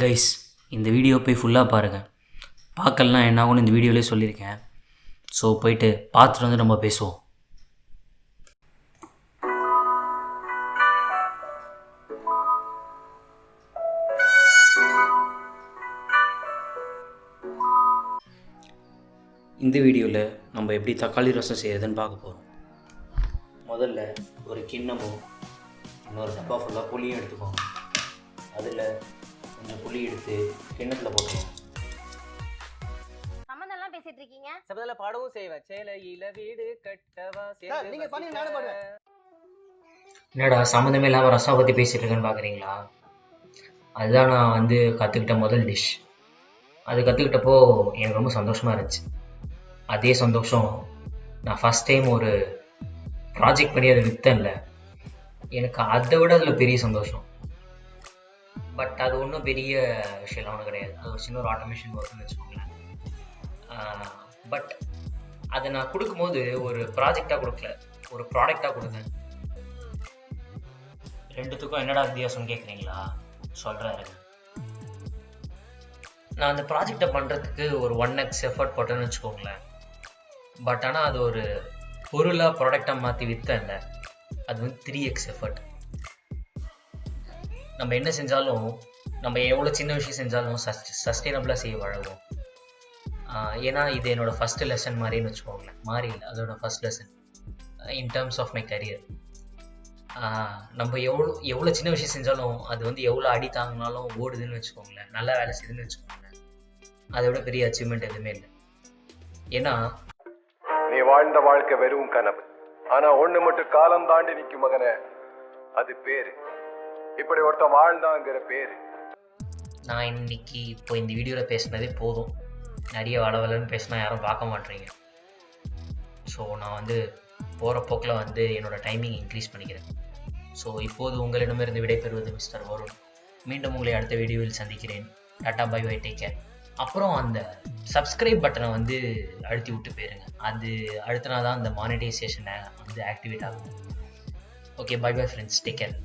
Guys, இந்த video போய் ஃபுல்லாக பாருங்கள். பார்க்கலனா என்ன ஆகும்னு இந்த வீடியோவிலே சொல்லியிருக்கேன். ஸோ போயிட்டு பார்த்துட்டு வந்து நம்ம பேசுவோம். இந்த வீடியோவில் நம்ம எப்படி தக்காளி ரசம் செய்யறதுன்னு பார்க்க போகிறோம். முதல்ல ஒரு கிண்ணமும் இன்னொரு டப்பா ஃபுல்லாக புளியும் எடுத்துக்கோங்க. அதில் கொஞ்சம் புளி எடுத்து கிண்ணத்தில் போட்டுக்கோங்க. சம்மந்தம்லாம் பேசிட்டு இருக்கீங்க. சபதல பாடவும் செய்வேன். சேலையில வீடு கட்டவா சார், நீங்க பண்ணி நானே பாடுவேன். என்னடா சம்மந்தமே இல்லாமல் ரசம் பற்றி பேசிகிட்டு இருக்கேன்னு பார்க்குறீங்களா? அதுதான் நான் கற்றுக்கிட்ட முதல் டிஷ். அது கற்றுக்கிட்டப்போ எனக்கு ரொம்ப சந்தோஷமாக இருந்துச்சு. அதே சந்தோஷம் நான் ஃபஸ்ட் டைம் ஒரு ப்ராஜெக்ட் பண்ணி அதை விற்றேன்ல, எனக்கு அதை விட அதில் பெரிய சந்தோஷம். பட் அது ஒன்றும் பெரிய விஷயம்லாம் ஒன்றும் கிடையாது. அது ஒரு சின்ன ஒரு ஆட்டோமேஷன் ஒர்க்னு வச்சுக்கோங்களேன். பட் அதை நான் கொடுக்கும்போது ஒரு ப்ராஜெக்டாக கொடுக்கல, ஒரு ப்ராடக்டாக கொடுத்தேன். ரெண்டுத்துக்கும் என்னடா வித்தியாசம்னு கேட்குறீங்களா? சொல்கிறேன். நான் அந்த ப்ராஜெக்டை பண்ணுறதுக்கு ஒரு 1x எஃபர்ட் போட்டேன்னு வச்சுக்கோங்களேன். பட் ஆனால் அது ஒரு பொருளாக ப்ராடக்டாக மாற்றி விற்றேன்ல, அது 3x எஃபர்ட். நம்ம என்ன செஞ்சாலும், நம்ம எவ்வளோ சின்ன விஷயம் செஞ்சாலும் சஸ்டெயினபிளாக செய்ய பழகும். ஏன்னா இது என்னோடய ஃபஸ்ட்டு லெசன் மாதிரின்னு வச்சுக்கோங்களேன். மாறி இல்லை, அதோட first lesson in terms of my career. நம்ம எவ்வளோ சின்ன விஷயம் செஞ்சாலும் அது எவ்வளோ அடி தாங்கினாலும் ஓடுதுன்னு வச்சுக்கோங்களேன், நல்லா வேலை செய்யுதுன்னு வச்சுக்கோங்களேன், அதை விட பெரிய அச்சீவ்மெண்ட் எதுவுமே இல்லை. ஏன்னா நீ வாழ்ந்த வாழ்க்கை வெறும் கனவு. ஆனா ஒண்ணு மட்டும் காலம் தாண்டி நிற்கும் மகனே, அது பேரு. இப்படி ஒருத்தன் வாழ்ந்தாங்கிற பேரு. நான் இன்னைக்கு இப்போ இந்த வீடியோவில் பேசினதே போதும். நிறைய வளவலன்னு பேசினா யாரும் பார்க்க மாட்டேறீங்க. ஸோ நான் போகிற போக்கில் என்னோடய டைமிங் இன்க்ரீஸ் பண்ணிக்கிறேன். ஸோ இப்போது உங்களிடமிருந்து விடைபெறுவது மிஸ்டர் வருண். மீண்டும் உங்களை அடுத்த வீடியோவில் சந்திக்கிறேன். Ta-ta, bye bye, take care. அப்புறம் அந்த சப்ஸ்கிரைப் பட்டனை அழுத்தி விட்டு போயிருங்க. அது அழுத்தினா தான் அந்த மானிட்டைசேஷனை ஆக்டிவேட் ஆகும். Okay, bye bye friends, take care.